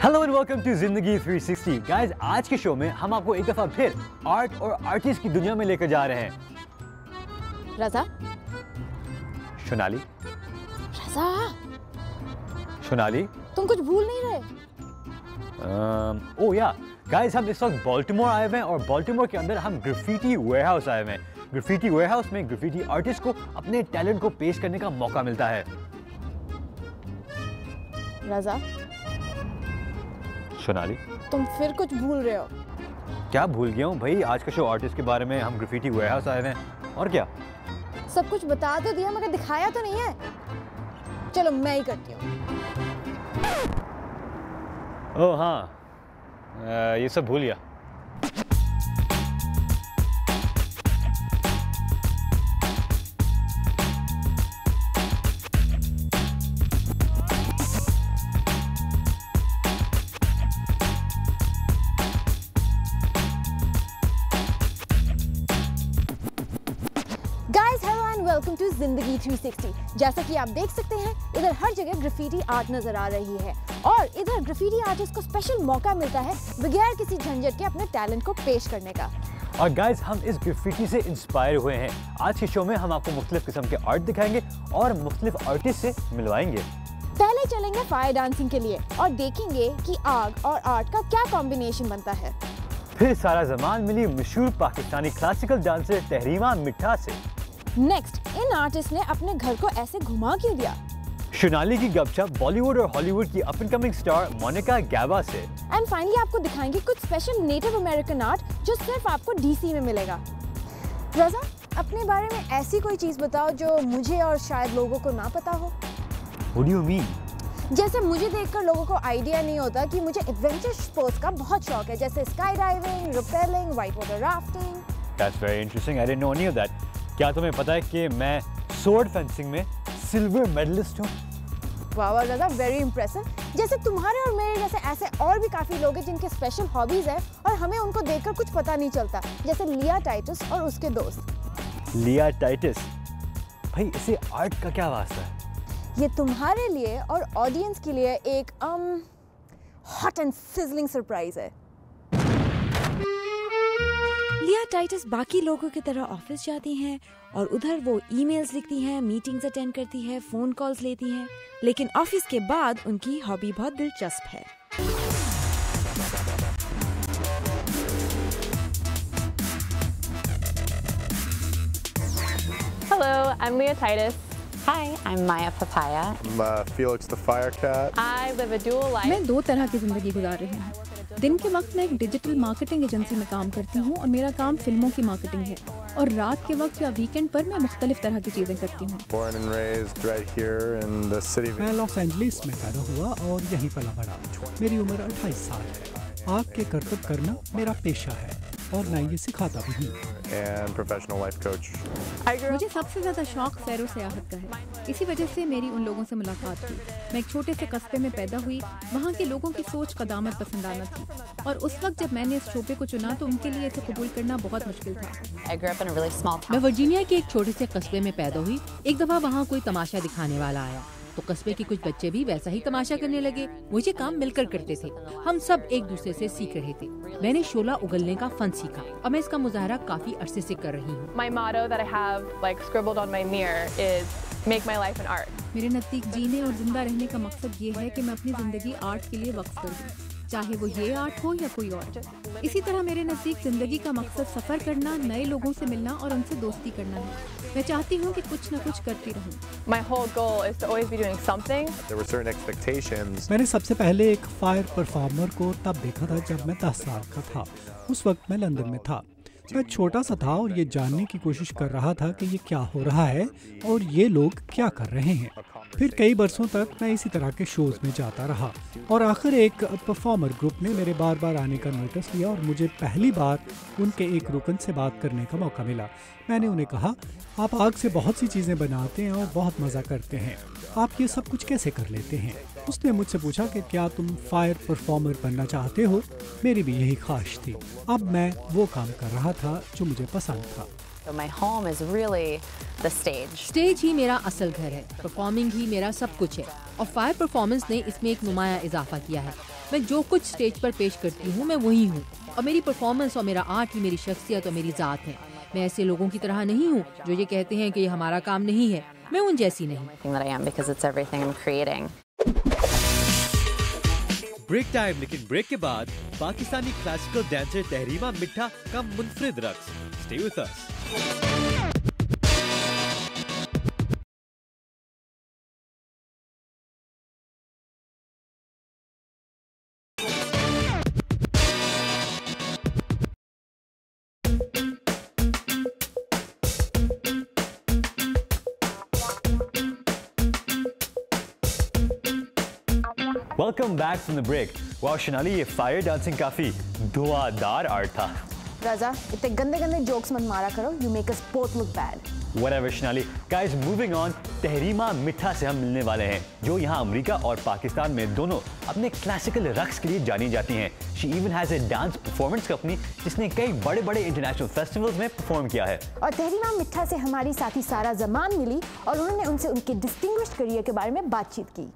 Hello and welcome to Zindagi 360। Guys, आज के show में हम आपको एक दफा फिर आर्ट और आर्टिस्ट की दुनिया में लेकर जा रहे हैं। रज़ा, सोनाली, रज़ा, सोनाली, तुम कुछ भूल नहीं रहे? ओह या गाइस, हम इस वक्त बाल्टीमोर आए हुए हैं और बाल्टीमोर के अंदर हम ग्राफिटी वेयरहाउस आए हुए हैं। ग्राफिटी वेयरहाउस में ग्राफिटी आर्टिस्ट को अपने टैलेंट को पेश करने का मौका मिलता है। रज़ा, सोनाली, तुम फिर कुछ भूल रहे हो। क्या भूल गया हूँ भाई? आज का शो आर्टिस्ट के बारे में, हम ग्राफिटी वेयरहाउस आए हुए हैं और क्या। सब कुछ बता तो दिया मगर दिखाया तो नहीं है। चलो मैं ही करती हूँ। ओह हाँ, ये सब भूल गया। Guys, hello and welcome to Zindagi 360। जैसा कि आप देख सकते हैं, इधर हर जगह ग्राफिटी आर्ट नजर आ रही है और इधर ग्राफिटी आर्टिस्ट को स्पेशल मौका मिलता है बगैर किसी झंझट के अपने टैलेंट को पेश करने का। और गाइस, हम इस ग्राफिटी से इंस्पायर हुए हैं। आज के शो में हम आपको मुख्तलिफ किस्म के आर्ट दिखाएंगे और मुख्तलिफ आर्टिस्ट से मिलवाएंगे। पहले चलेंगे फायर डांसिंग के लिए और देखेंगे कि आग और आर्ट का क्या कॉम्बिनेशन बनता है। फिर सारा जमान मिली मशहूर पाकिस्तानी क्लासिकल डांसर तहरीमा मिठा से। नेक्स्ट, इन आर्टिस्ट ने अपने घर को ऐसे घुमा क्यों दिया? सोनाली की गपशप बॉलीवुड और हॉलीवुड की up and coming star Monika Gaba से। एंड फाइनली आपको दिखाएंगे कुछ स्पेशल नेटिव अमेरिकन आर्ट जो सिर्फ आपको डीसी में मिलेगा। रज़ा, अपने बारे में ऐसी कोई चीज बताओ जो मुझे और शायद लोगों को ना पता हो। What do you mean? जैसे मुझे देखकर लोगों को आइडिया नहीं होता कि मुझे एडवेंचर स्पोर्ट्स का बहुत शौक है, जैसे sky diving, repelling, white water rafting. That's very interesting. I didn't know any of that. क्या तुम्हें पता है कि मैं स्वॉर्ड फेंसिंग में सिल्वर मेडलिस्ट हूँ? वाह रज़ा, वेरी इंप्रेसिव। जैसे तुम्हारे और मेरे जैसे ऐसे और भी काफी लोग हैं जिनके स्पेशल हॉबीज है और हमें उनको देखकर कुछ पता नहीं चलता, जैसे लिया टाइटस और उसके दोस्त। लिया टाइटस? भाई, इसे आर्ट का क्या वास्ता है? ये तुम्हारे लिए और ऑडियंस के लिए एक हॉट एंड सिजलिंग सरप्राइज है। लिया टाइटस बाकी लोगों की तरह ऑफिस जाती हैं और उधर वो ईमेल्स लिखती हैं, मीटिंग्स अटेंड करती हैं, फोन कॉल्स लेती हैं, लेकिन ऑफिस के बाद उनकी हॉबी बहुत दिलचस्प है। Hello, I'm Leah Titus. Hi, I'm Maya Papaya. I'm Felix the Firecat. I live a dual life. मैं दो तरह की ज़िंदगी गुजार रही हूँ। दिन के वक्त मैं एक डिजिटल मार्केटिंग एजेंसी में काम करती हूँ और मेरा काम फिल्मों की मार्केटिंग है, और रात के वक्त या वीकेंड पर मैं मुख्तलिफ तरह की चीज़ें करती हूँ। Born and raised right here in the city. मैं लॉस एंजलिस में पैदा हुआ और यहीं पला बड़ा। मेरी उम्र 28 साल है। आग के करतब करना मेरा पेशा है और मैं ये सिखाता भी हूँ। And professional life coach. मुझे सबसे ज़्यादा शौक सैर व सियाहत का है। इसी वजह से मेरी उन लोगों से मुलाकात हुई। मैं एक छोटे से कस्बे में पैदा हुई। वहाँ के लोगों की सोच कदामत पसंदाना थी और उस वक्त जब मैंने इस शोबे को चुना तो उनके लिए इसे कबूल करना बहुत मुश्किल था। I grew up in a really small मैं town. वर्जीनिया के एक छोटे से कस्बे में पैदा हुई। एक दफा वहाँ कोई तमाशा दिखाने वाला आया तो कस्बे के कुछ बच्चे भी वैसा ही तमाशा करने लगे। मुझे काम मिलकर करते थे। हम सब एक दूसरे से सीख रहे थे। मैंने शोला उगलने का फन सीखा और मैं इसका मुजाहरा काफी अरसे से कर रही हूँ। My motto that I have like scribbled on my mirror is make my life an art. मेरे नज़दीक जीने और जिंदा रहने का मकसद ये है कि मैं अपनी ज़िंदगी आर्ट के लिए वक्फ कर दूँ, चाहे वो ये आर्ट हो या कोई और। इसी तरह मेरे नज़दीक ज़िंदगी का मकसद सफ़र करना, नए लोगों से मिलना और उनसे दोस्ती करना है। मैं चाहती हूँ कि कुछ न कुछ करती रहूँ। My whole goal is to always be doing something. There were certain expectations. मैंने सबसे पहले एक फायर परफॉर्मर को तब देखा था जब मैं 10 साल का था। उस वक्त मैं लंदन में था। मैं छोटा सा था और ये जानने की कोशिश कर रहा था कि ये क्या हो रहा है और ये लोग क्या कर रहे हैं। फिर कई बरसों तक मैं इसी तरह के शोज में जाता रहा और आखिर एक परफॉर्मर ग्रुप ने मेरे बार बार आने का नोटिस लिया और मुझे पहली बार उनके एक रुकन से बात करने का मौका मिला। मैंने उन्हें कहा, आप आग से बहुत सी चीज़ें बनाते हैं और बहुत मज़ा करते हैं, आप ये सब कुछ कैसे कर लेते हैं? उसने मुझसे पूछा कि क्या तुम फायर परफॉर्मर बनना चाहते हो? मेरी भी यही ख्वाहिश थी। अब मैं वो काम कर रहा था जो मुझे पसंद था। So my home is really the stage. Stage ही मेरा असल घर है, परफॉर्मिंग ही मेरा सब कुछ है और फायर परफॉर्मेंस ने इसमें एक नुमाया इजाफा किया है। मैं जो कुछ स्टेज पर पेश करती हूँ मैं वही हूँ, और मेरी परफॉर्मेंस और मेरा आर्ट ही मेरी शख्सियत और मेरी ज़ात है। मैं ऐसे लोगों की तरह नहीं हूँ जो ये कहते हैं कि ये हमारा काम नहीं है। मैं उन जैसी नहीं। ब्रेक टाइम, लेकिन ब्रेक के बाद पाकिस्तानी क्लासिकल डांसर तहरीमा मिठा का मुनफरिद रक्स। Stay with us. Welcome back from the break. Wow Shanali, ये फायर डांसिंग काफी धुआंधार आर्ट था। राजा, इतने गंदे गंदे जोक्स मत मारा करो, you make us both look bad. Whatever Shanali. Guys, moving on, तहरीमा मिठा से हम मिलने वाले हैं, जो यहाँ अमेरिका और पाकिस्तान में दोनों अपने क्लासिकल रक्स के लिए जानी जाती हैं। She even has a dance performance company जिसने कई बड़े बड़े इंटरनेशनल फेस्टिवल्स में परफॉर्म किया है। और तहरीमा मिठा से हमारी साथी सारा जमान मिली और उन्होंने उनसे उनके डिस्टिंग्विश्ड करियर के बारे में बातचीत की।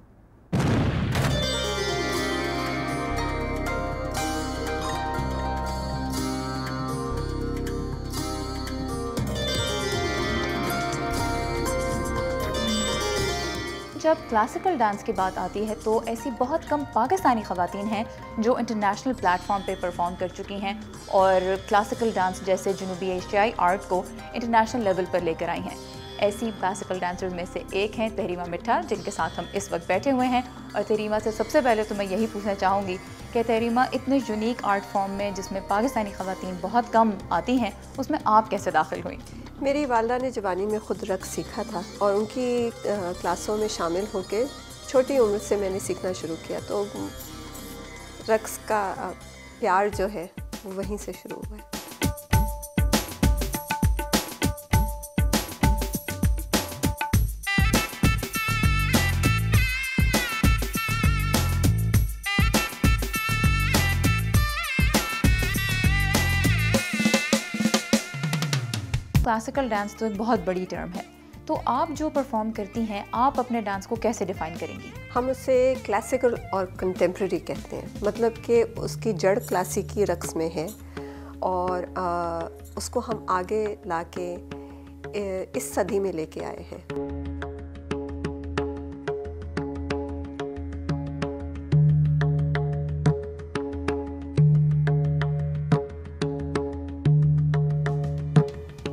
जब क्लासिकल डांस की बात आती है तो ऐसी बहुत कम पाकिस्तानी ख़वातीन हैं जो इंटरनेशनल प्लेटफॉर्म पे परफॉर्म कर चुकी हैं और क्लासिकल डांस जैसे जनूबी एशियाई आर्ट को इंटरनेशनल लेवल पर लेकर आई हैं। ऐसी क्लासिकल डांसर्स में से एक हैं तहरीमा मिठा, जिनके साथ हम इस वक्त बैठे हुए हैं। और तहरीमा से सबसे पहले तो मैं यही पूछना चाहूँगी कि तहरीमा, इतने यूनिक आर्ट फॉर्म में जिसमें पाकिस्तानी ख़वातीन बहुत कम आती हैं, उसमें आप कैसे दाखिल हुई? मेरी वालदा ने जवानी में ख़ुद रक़्स सीखा था और उनकी क्लासों में शामिल होकर छोटी उम्र से मैंने सीखना शुरू किया, तो रक़्स का प्यार जो है वो वहीं से शुरू हुआ है। क्लासिकल डांस तो एक बहुत बड़ी टर्म है, तो आप जो परफॉर्म करती हैं, आप अपने डांस को कैसे डिफ़ाइन करेंगी? हम उसे क्लासिकल और कंटेम्प्रेरी कहते हैं, मतलब कि उसकी जड़ क्लासिकी रक़्स में है और उसको हम आगे लाके इस सदी में लेके आए हैं।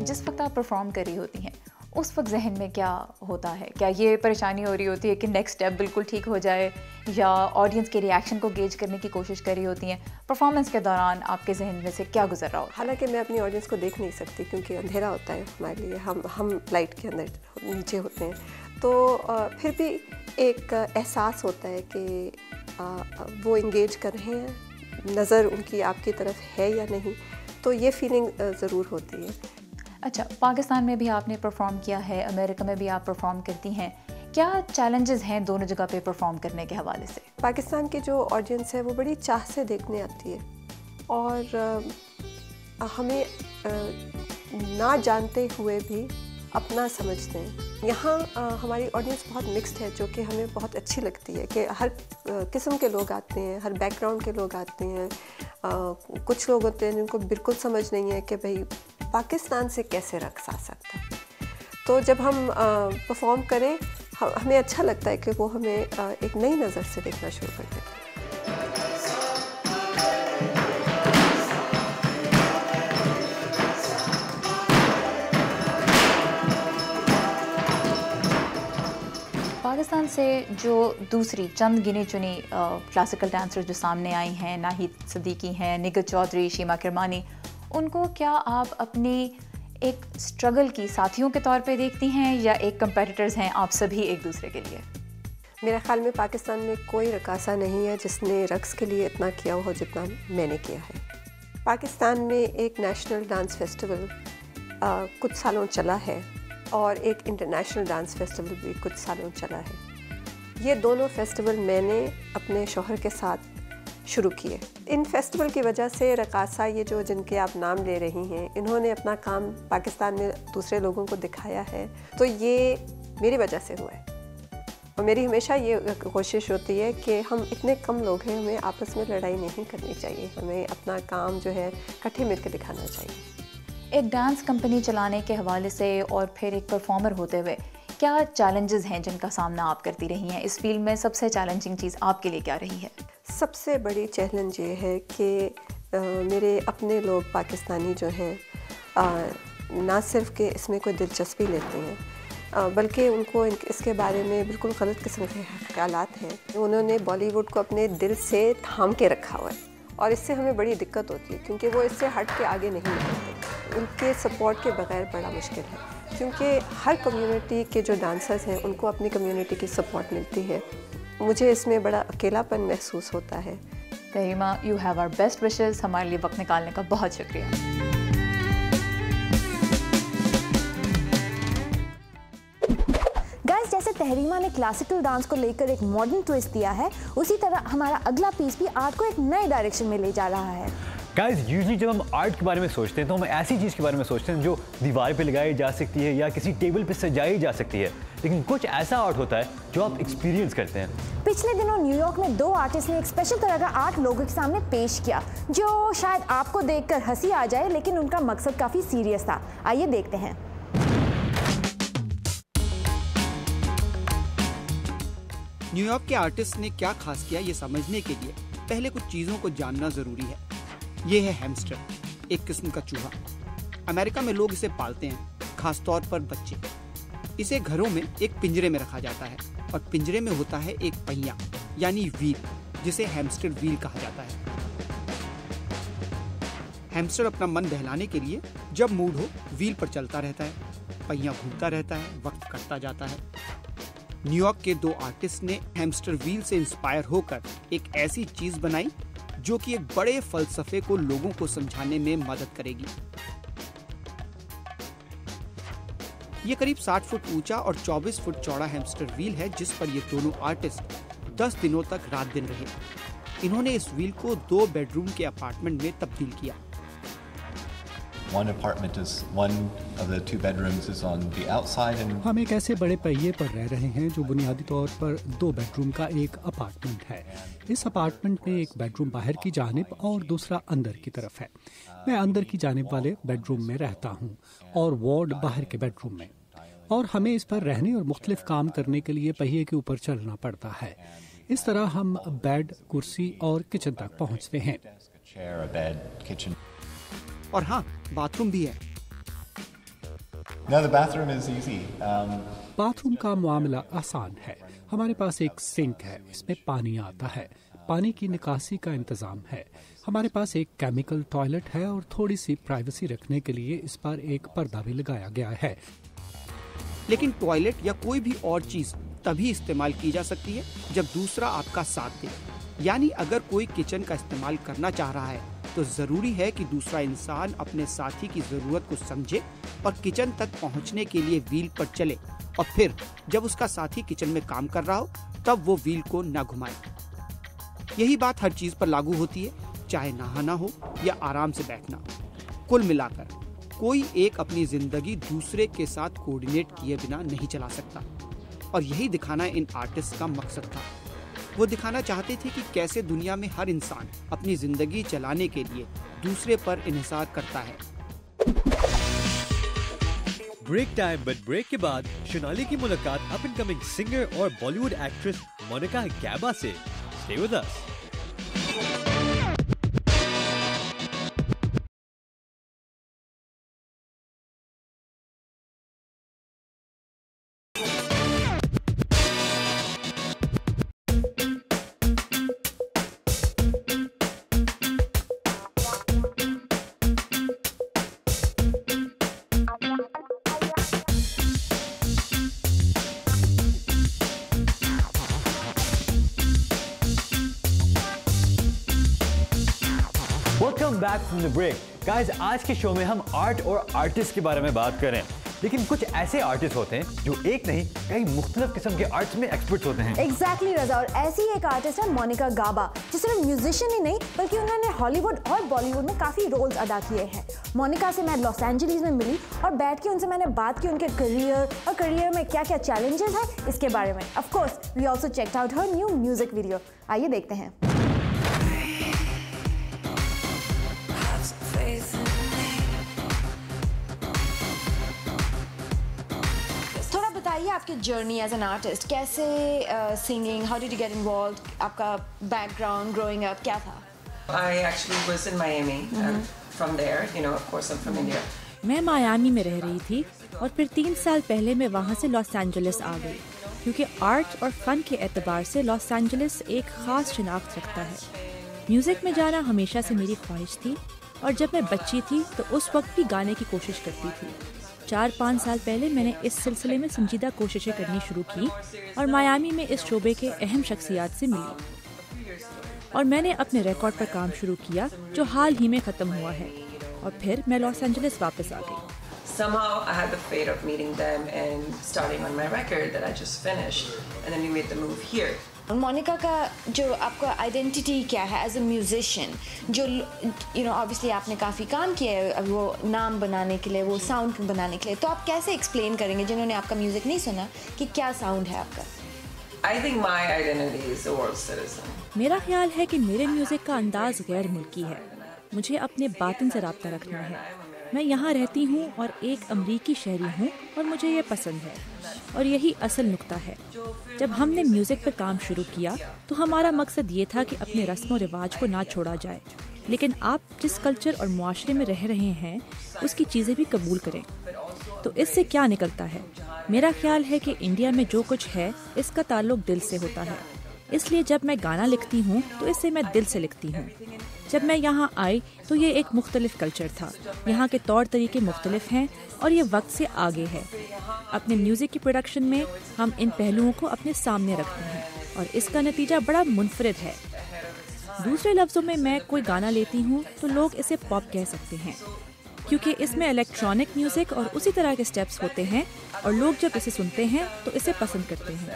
जिस वक्त आप परफॉर्म कर रही होती हैं उस वक्त जहन में क्या होता है? क्या ये परेशानी हो रही होती है कि नेक्स्ट स्टेप बिल्कुल ठीक हो जाए, या ऑडियंस के रिएक्शन को गेज करने की कोशिश कर रही होती हैं? परफॉर्मेंस के दौरान आपके जहन में से क्या गुजर रहा होता है? हालांकि मैं अपनी ऑडियंस को देख नहीं सकती क्योंकि अंधेरा होता है हमारे लिए, हम लाइट के अंदर नीचे होते हैं, तो फिर भी एक एहसास होता है कि वो इंगेज कर रहे हैं, नज़र उनकी आपकी तरफ है या नहीं, तो ये फीलिंग ज़रूर होती है। अच्छा, पाकिस्तान में भी आपने परफॉर्म किया है, अमेरिका में भी आप परफॉर्म करती हैं, क्या चैलेंजेस हैं दोनों जगह पे परफॉर्म करने के हवाले से? पाकिस्तान की जो ऑडियंस है वो बड़ी चाह से देखने आती है और हमें ना जानते हुए भी अपना समझते हैं। यहाँ हमारी ऑडियंस बहुत मिक्स्ड है, जो कि हमें बहुत अच्छी लगती है कि हर किस्म के लोग आते हैं, हर बैकग्राउंड के लोग आते हैं। कुछ लोग होते हैं जिनको बिल्कुल समझ नहीं है कि भाई पाकिस्तान से कैसे रक़्स आ सकता है, तो जब हम परफॉर्म करें हमें अच्छा लगता है कि वो हमें एक नई नज़र से देखना शुरू कर देते हैं। पाकिस्तान से जो दूसरी चंद गिने चुनी क्लासिकल डांसर जो सामने आई हैं, नाहिद सिद्दीकी हैं, निगत चौधरी, शीमा किरमानी, उनको क्या आप अपनी एक स्ट्रगल की साथियों के तौर पे देखती हैं या एक कंपेटिटर्स हैं आप सभी एक दूसरे के लिए? मेरे ख्याल में पाकिस्तान में कोई रकासा नहीं है जिसने रक़्स के लिए इतना किया हो जितना मैंने किया है। पाकिस्तान में एक नेशनल डांस फेस्टिवल कुछ सालों चला है और एक इंटरनेशनल डांस फेस्टिवल भी कुछ सालों चला है। ये दोनों फेस्टिवल मैंने अपने शौहर के साथ शुरू किए। इन फेस्टिवल की वजह से रकासा, ये जो जिनके आप नाम ले रही हैं, इन्होंने अपना काम पाकिस्तान में दूसरे लोगों को दिखाया है, तो ये मेरी वजह से हुआ है। और मेरी हमेशा ये कोशिश होती है कि हम इतने कम लोग हैं, हमें आपस में लड़ाई नहीं करनी चाहिए, हमें अपना काम जो है इकट्ठे मिलकर दिखाना चाहिए। एक डांस कंपनी चलाने के हवाले से और फिर एक परफॉर्मर होते हुए क्या चैलेंजेस हैं जिनका सामना आप करती रही हैं? इस फील्ड में सबसे चैलेंजिंग चीज़ आपके लिए क्या रही है? सबसे बड़ी चैलेंज ये है कि मेरे अपने लोग पाकिस्तानी जो हैं ना सिर्फ कि इसमें कोई दिलचस्पी लेते हैं, बल्कि उनको इसके बारे में बिल्कुल गलत किस्म के ख्यालात हैं। उन्होंने बॉलीवुड को अपने दिल से थाम के रखा हुआ है और इससे हमें बड़ी दिक्कत होती है क्योंकि वो इससे हट के आगे नहीं निकलते। उनके सपोर्ट के बगैर बड़ा मुश्किल है क्योंकि हर कम्युनिटी के जो डांसर्स हैं उनको अपनी कम्युनिटी की सपोर्ट मिलती है। मुझे इसमें बड़ा अकेलापन महसूस होता है। Tahreema, you have our best wishes. हमारे लिए वक्त निकालने का बहुत शुक्रिया। जैसे तहरीमा ने क्लासिकल डांस को लेकर एक मॉडर्न ट्विस्ट दिया है, उसी तरह हमारा अगला पीस भी आर्ट को एक नए डायरेक्शन में ले जा रहा है। गाइस, यूजुअली जब हम आर्ट के बारे में सोचते हैं तो हम ऐसी चीज़ के बारे में सोचते हैं जो दीवार पे लगाई जा सकती है या किसी टेबल पे सजाई जा सकती है, लेकिन कुछ ऐसा आर्ट होता है जो आप एक्सपीरियंस करते हैं। पिछले दिनों न्यूयॉर्क में 2 आर्टिस्ट ने एक स्पेशल तरह का आर्ट लोगों के सामने पेश किया जो शायद आपको देखकर हंसी आ जाए, लेकिन उनका मकसद काफ़ी सीरियस था। आइए देखते हैं। न्यूयॉर्क के आर्टिस्ट ने क्या खास किया ये समझने के लिए पहले कुछ चीज़ों को जानना ज़रूरी है। ये है हैमस्टर, एक किस्म का चूहा। अमेरिका में लोग इसे पालते हैं, खासतौर पर बच्चे। इसे घरों में एक पिंजरे में रखा जाता है और पिंजरे में होता है एक पहिया यानी व्हील, जिसे हैमस्टर व्हील कहा जाता है। हैमस्टर अपना मन बहलाने के लिए जब मूड हो व्हील पर चलता रहता है, पहिया घूमता रहता है, वक्त कटता जाता है। न्यूयॉर्क के 2 आर्टिस्ट ने हैमस्टर व्हील से इंस्पायर होकर एक ऐसी चीज बनाई जो कि एक बड़े फलसफे को लोगों को समझाने में मदद करेगी। ये करीब 60 फुट ऊंचा और 24 फुट चौड़ा हैमस्टर व्हील है जिस पर ये दोनों आर्टिस्ट 10 दिनों तक रात दिन रहे। इन्होंने इस व्हील को 2 बेडरूम के अपार्टमेंट में तब्दील किया। One of the 2 bedrooms is on the outside and हम एक ऐसे बड़े पहिए पर रह रहे हैं जो बुनियादी तौर पर 2 बेडरूम का एक अपार्टमेंट है। इस अपार्टमेंट में एक बेडरूम बाहर की जानिब और दूसरा अंदर की तरफ है। मैं अंदर की जानिब वाले बेडरूम में रहता हूँ और वार्ड बाहर के बेडरूम में, और हमें इस पर रहने और मुख्तलिफ काम करने के लिए पहिए के ऊपर चलना पड़ता है। इस तरह हम बेड, कुर्सी और किचन तक पहुँचते हैं। और हाँ, बाथरूम भी है। No, the bathroom is easy. Bathroom का मामला आसान है। हमारे पास एक सिंक है, इसमें पानी आता है, पानी की निकासी का इंतजाम है। हमारे पास एक केमिकल टॉयलेट है और थोड़ी सी प्राइवेसी रखने के लिए इस पर एक पर्दा भी लगाया गया है। लेकिन टॉयलेट या कोई भी और चीज तभी इस्तेमाल की जा सकती है जब दूसरा आपका साथ दे। यानी अगर कोई किचन का इस्तेमाल करना चाह रहा है तो जरूरी है कि दूसरा इंसान अपने साथी की जरूरत को समझे और किचन तक पहुंचने के लिए व्हील पर चले, और फिर जब उसका साथी किचन में काम कर रहा हो तब वो व्हील को ना घुमाए। यही बात हर चीज पर लागू होती है, चाहे नहाना हो या आराम से बैठना। कुल मिलाकर कोई एक अपनी जिंदगी दूसरे के साथ कोऑर्डिनेट किए बिना नहीं चला सकता, और यही दिखाना इन आर्टिस्ट का मकसद था। वो दिखाना चाहते थे कि कैसे दुनिया में हर इंसान अपनी जिंदगी चलाने के लिए दूसरे पर इन्हिसार करता है। ब्रेक टाइम, बट ब्रेक के बाद सोनाली की मुलाकात अप एंड कमिंग सिंगर और बॉलीवुड एक्ट्रेस मोनिका गैबा से। Stay with us. Welcome back from the break. Guys, आज के शो में हम आर्ट और आर्टिस्ट के बारे में बात करें। लेकिन कुछ ऐसे आर्टिस्ट होते हैं जो एक नहीं कई मुख्तलिफ किस्म के आर्ट्स में एक्सपर्ट होते हैं। एग्जैक्टली रजा, और ऐसी एक आर्टिस्ट है मोनिका गाबा, जो सिर्फ म्यूजिशियन ही नहीं बल्कि उन्होंने हॉलीवुड और बॉलीवुड में काफ़ी रोल्स अदा किए हैं। मोनिका से मैं लॉस एंजलिस में मिली और बैठ के उनसे मैंने बात की उनके करियर में क्या क्या चैलेंजेस हैं इसके बारे में। Of course we also checked out her new music video. आइए देखते हैं। थोड़ा बताइए आपकी जर्नी एज एन आर्टिस्ट, कैसे singing, how did you get involved, आपका बैकग्राउंड ग्रोइंग अप क्या था? I actually was in Miami. From there, you know, of course, I'm from India. मैं मायामी में रह रही थी और फिर 3 साल पहले मैं वहाँ से लॉस एंजलिस आ गई, क्योंकि आर्ट और फन के एतबार से लॉस एंजलिस एक ख़ास शिनाख्त रखता है। म्यूज़िक में जाना हमेशा से मेरी ख्वाहिश थी और जब मैं बच्ची थी तो उस वक्त भी गाने की कोशिश करती थी। 4-5 साल पहले मैंने इस सिलसिले में संजीदा कोशिशें करनी शुरू की और मायामी में इस शोबे के अहम शख्सियात से मिली और मैंने अपने रिकॉर्ड पर काम शुरू किया जो हाल ही में ख़त्म हुआ है और फिर मैं लॉस एंजलिस वापस आ गई। Somehow I had the fate of meeting them and starting on my record that I just finished, and then we made the move here. Monika का जो आपका आइडेंटिटी क्या है एज अ म्यूजिशियन, जो यू नो ऑब्वियसली आपने काफ़ी काम किया है वो नाम बनाने के लिए, वो साउंड बनाने के लिए, तो आप कैसे एक्सप्लेन करेंगे जिन्होंने आपका म्यूज़िक नहीं सुना कि क्या साउंड है आपका? I think my identity is a world citizen. मेरा ख्याल है कि मेरे म्यूज़िक का अंदाज गैर मुल्की है। मुझे अपने बातिन से रब्ता रखना है। मैं यहाँ रहती हूँ और एक अमरीकी शहरी हूँ और मुझे ये पसंद है और यही असल नुक्ता है। जब हमने म्यूज़िक पर काम शुरू किया तो हमारा मकसद ये था कि अपने रस्म और रिवाज को ना छोड़ा जाए, लेकिन आप जिस कल्चर और मुआशरे में रह रहे हैं उसकी चीज़ें भी कबूल करें। तो इससे क्या निकलता है? मेरा ख्याल है कि इंडिया में जो कुछ है इसका ताल्लुक दिल से होता है, इसलिए जब मैं गाना लिखती हूँ तो इसे मैं दिल से लिखती हूँ। जब मैं यहाँ आई तो ये एक मुख्तलिफ कल्चर था, यहाँ के तौर तरीके मुख्तलिफ हैं और ये वक्त से आगे है। अपने म्यूज़िक की प्रोडक्शन में हम इन पहलुओं को अपने सामने रखते हैं और इसका नतीजा बड़ा मुनफरिद है। दूसरे लफ्ज़ों में मैं कोई गाना लेती हूँ तो लोग इसे पॉप कह सकते हैं क्योंकि इसमें इलेक्ट्रॉनिक म्यूज़िक और उसी तरह के स्टेप्स होते हैं और लोग जब इसे सुनते हैं तो इसे पसंद करते हैं।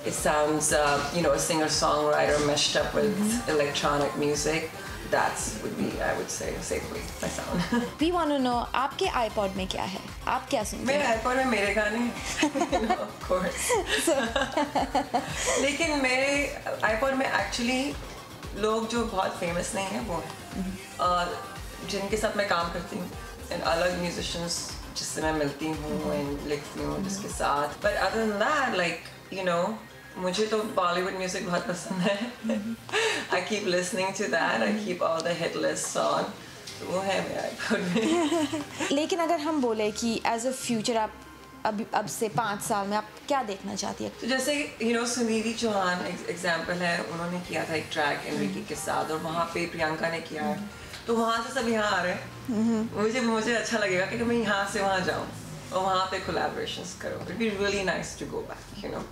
It sounds, you know, a singer-songwriter meshed up with electronic music. That would be, I would say, safely my sound. We want to know, आपके iPod में क्या है? आप क्या सुनते हैं? मेरे iPod में मेरे गाने, no, of course. लेकिन मेरे iPod में actually लोग जो बहुत famous नहीं हैं वो हैं, और जिनके साथ मैं काम करती हूँ, and अलग musicians जिससे मैं मिलती हूँ and लिखती हूँ जिसके साथ. But other than that, like, you know, मुझे तो बॉलीवुड म्यूजिक बहुत पसंद है। I keep listening to that. I keep all the hit lists on. वो है मेरा iPod में। लेकिन अगर हम बोले कि एज अ फ्यूचर आप अब से 5 साल में आप क्या देखना चाहती है? तो जैसे you know Sunidhi Chauhan example है, उन्होंने किया था एक ट्रैक एनरिकी के साथ और वहाँ पे प्रियंका ने किया है, तो वहाँ से सब यहाँ आ रहे हैं। मुझे अच्छा लगेगा कि मैं यहाँ से वहाँ जाऊँ और वहाँ पे कोलैबोरेशंस करो। It'd be really nice to go back, you know.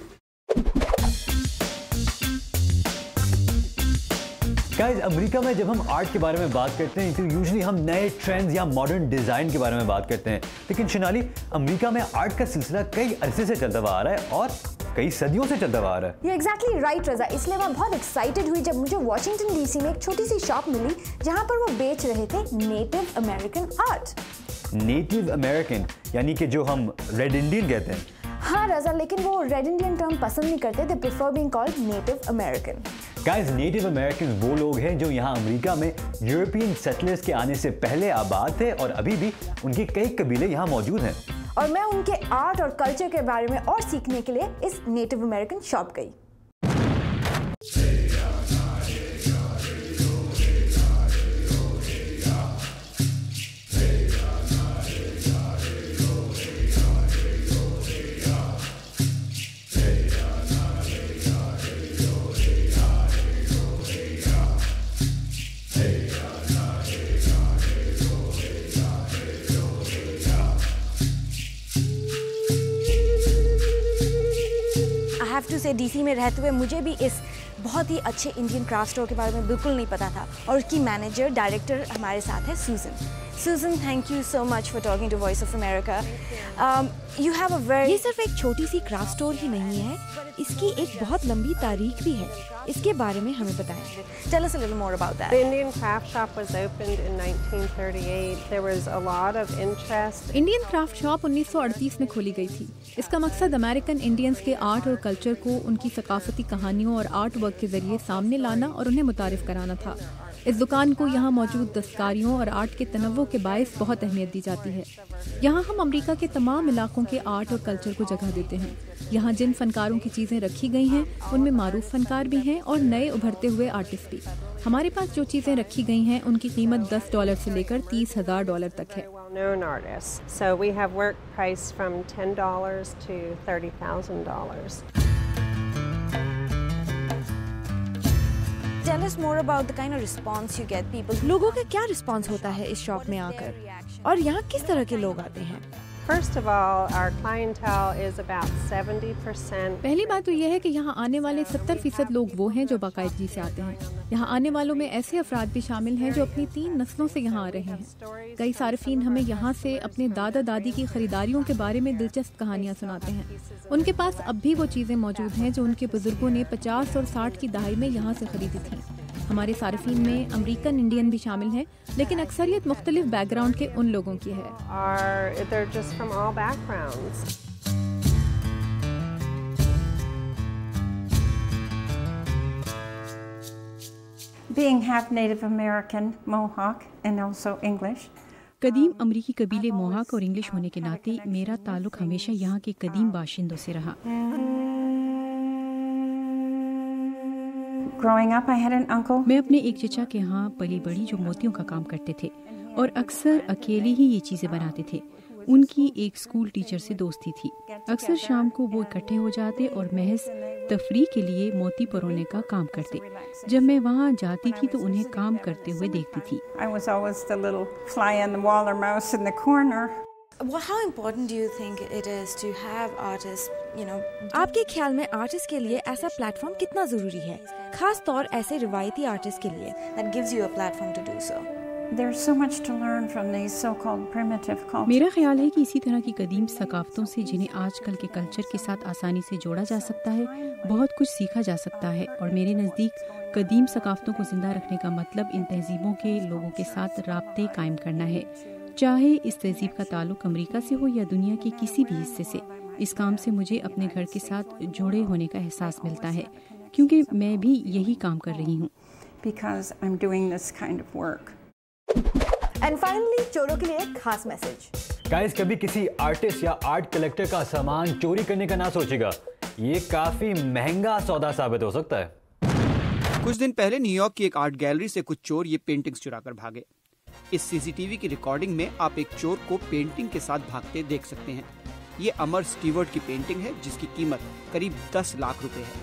Guys, America में जब हम आर्ट के बारे में बात करते हैं तो यूजुअली हम नए ट्रेंड्स या मॉडर्न डिज़ाइन के बारे में बात करते हैं, लेकिन शिनाली, अमेरिका में आर्ट का सिलसिला कई अरसे से चलता हुआ आ रहा है और कई सदियों से चलता हुआ आ रहा है। ये एग्जैक्टली राइट रजा, इसलिए मैं बहुत एक्साइटेड हुई जब मुझे वॉशिंगटन डीसी में एक छोटी सी शॉप मिली जहाँ पर वो बेच रहे थे native American art. Native American यानी कि जो हम रेड इंडियन कहते हैं। हाँ रजा, लेकिन वो रेड इंडियन टर्म पसंद नहीं करते, they prefer being called native American. Guys, native American वो लोग हैं जो यहाँ अमेरिका में यूरोपियन सेटलर्स के आने से पहले आबाद थे और अभी भी उनके कई कबीले यहाँ मौजूद हैं। और मैं उनके आर्ट और कल्चर के बारे में और सीखने के लिए इस नेटिव अमेरिकन शॉप गई। से डीसी में रहते हुए मुझे भी इस बहुत ही अच्छे इंडियन क्राफ्ट स्टोर के बारे में बिल्कुल नहीं पता था और उसकी मैनेजर डायरेक्टर हमारे साथ है सूजन। Susan, thank you so much for talking to Voice of America. You have a very... ये सिर्फ एक छोटी सी क्राफ्ट स्टोर ही नहीं है, इसकी एक बहुत लंबी तारीख भी है। इसके बारे में हमें बताएं। Tell us a little more about that. The Indian craft shop was opened in 1938. There was a lot of interest. Indian craft shop 1938 में खोली गई थी। इसका मकसद अमेरिकन इंडियंस के आर्ट और कल्चर को उनकी सकाफती कहानियों और आर्ट वर्क के जरिए सामने लाना और उन्हें मुतारिफ कराना था। इस दुकान को यहाँ मौजूद दस्तकारियों और आर्ट के तनव्वुह के बायस बहुत अहमियत दी जाती है। यहाँ हम अमेरिका के तमाम इलाकों के आर्ट और कल्चर को जगह देते हैं। यहाँ जिन फनकारों की चीज़ें रखी गई हैं उनमें मारूफ फनकार भी हैं और नए उभरते हुए आर्टिस्ट भी। हमारे पास जो चीज़ें रखी गई हैं उनकी कीमत $10 से लेकर $30,000 तक है। Known artists. So we have work priced from $10 to $30,000. Tell us more about the kind of response you get. People. लोगों का क्या रिस्पांस होता है इस शॉप में आकर, और यहाँ किस तरह के लोग आते हैं? First of all, our clientele is about 70%. पहली बात तो यह है कि यहाँ आने वाले 70% लोग वो हैं जो बाकायदगी से आते हैं। यहाँ आने वालों में ऐसे अफराद भी शामिल हैं जो अपनी 3 नस्लों से यहाँ आ रहे हैं। कई सार्फिन हमें यहाँ से अपने दादा दादी की खरीदारियों के बारे में दिलचस्प कहानियाँ सुनाते हैं। उनके पास अब भी वो चीज़ें मौजूद हैं जो उनके बुजुर्गों ने 50 और 60 की दहाई में यहाँ से खरीदी थी। हमारे सार्फिन में अमेरिकन इंडियन भी शामिल हैं, लेकिन अक्सरियत मुख्तलिफ बैकग्राउंड के उन लोगों की है। They're just from all backgrounds. Being half Native American, Mohawk, and also English. कदीम अमरीकी कबीले मोहाक और इंग्लिश होने के नाते मेरा ताल्लुक हमेशा यहाँ के कदीम बाशिंदों से रहा। Growing up, I had an uncle. मैं अपने एक चचा के यहाँ पली बड़ी जो मोतियों का काम करते थे और अक्सर अकेले ही ये चीजें बनाते थे। उनकी एक स्कूल टीचर से दोस्ती थी। अक्सर शाम को वो इकट्ठे हो जाते और महज तफरी के लिए मोती परोने का काम करते। जब मैं वहाँ जाती थी तो उन्हें काम करते हुए देखती थी। I was always the little fly on the wall or mouse in the corner. Well, how important do you think it is to have artists, you know? आपके ख्याल में आर्टिस्ट के लिए ऐसा प्लेटफॉर्म कितना जरूरी है, खास तौर ऐसे रिवायती आर्टिस्ट के लिए? That gives you a platform to do so. There's so much to learn from these so-called primitive cultures. मेरा ख्याल है कि इसी तरह की कदीम सकाफतों से जिन्हें आजकल के कल्चर के साथ आसानी से जोड़ा जा सकता है, बहुत कुछ सीखा जा सकता है। और मेरे नज़दीक कदीम सकाफतों को जिंदा रखने का मतलब इन तहजीबों के लोगों के साथ राब्ते कायम करना है, चाहे इस तहजीब का ताल्लुक अमेरिका से हो या दुनिया के किसी भी हिस्से से। इस काम से मुझे अपने घर के साथ जुड़े होने का एहसास मिलता है, क्योंकि मैं भी यही काम कर रही हूँ। Because I'm doing this kind of work. And finally, चोरों के लिए एक खास मैसेज। गाइस, कभी किसी आर्टिस्ट या आर्ट कलेक्टर का सामान चोरी करने का ना सोचेगा, ये काफी महंगा सौदा साबित हो सकता है। कुछ दिन पहले न्यूयॉर्क की एक आर्ट गैलरी से कुछ चोर ये पेंटिंग्स चुरा कर भागे। इस सीसीटीवी की रिकॉर्डिंग में आप एक चोर को पेंटिंग के साथ भागते देख सकते हैं। ये अमर स्टीवर्ट की पेंटिंग है जिसकी कीमत करीब 10 लाख रुपए है।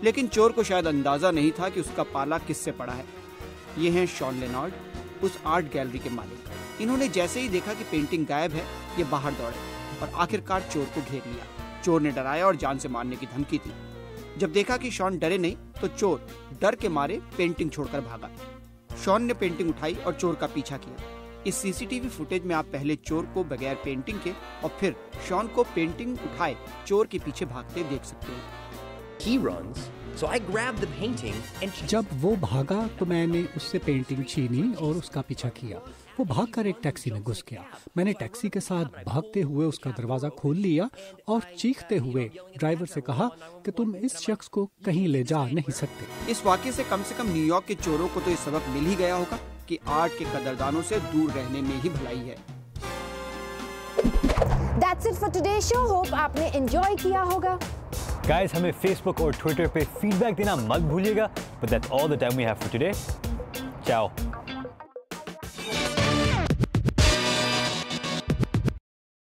लेकिन चोर को शायद अंदाजा नहीं था कि उसका पाला किससे पड़ा है। ये हैं शॉन लेनार्ड, उस आर्ट गैलरी के मालिक। इन्होंने जैसे ही देखा कि पेंटिंग गायब है, ये बाहर दौड़े और आखिरकार चोर को घेर लिया। चोर ने डराया और जान से मारने की धमकी दी। जब देखा कि शॉन डरे नहीं तो चोर डर के मारे पेंटिंग छोड़कर भागा। शॉन ने पेंटिंग उठाई और चोर का पीछा किया। इस सीसीटीवी फुटेज में आप पहले चोर को बगैर पेंटिंग के और फिर शॉन को पेंटिंग उठाए चोर के पीछे भागते देख सकते हैं। He runs, so I grabbed the painting and... जब वो भागा तो मैंने उससे पेंटिंग छीनी और उसका पीछा किया। वो भागकर एक टैक्सी में घुस गया। मैंने टैक्सी के साथ भागते हुए उसका दरवाजा खोल लिया और चीखते हुए ड्राइवर से कहा कि तुम इस शख्स को कहीं ले जा नहीं सकते। इस वाक़ये से कम न्यूयॉर्क के चोरों को तो ये सबक मिल ही गया होगा कि आर्ट के कदरदानों से दूर रहने में ही भलाई है। That's it for today's show. Hope आपने enjoy किया होगा। गाइस, हमें Facebook और Twitter पे फीडबैक देना मत भूलिएगा। But that's all the time we have for today. Ciao.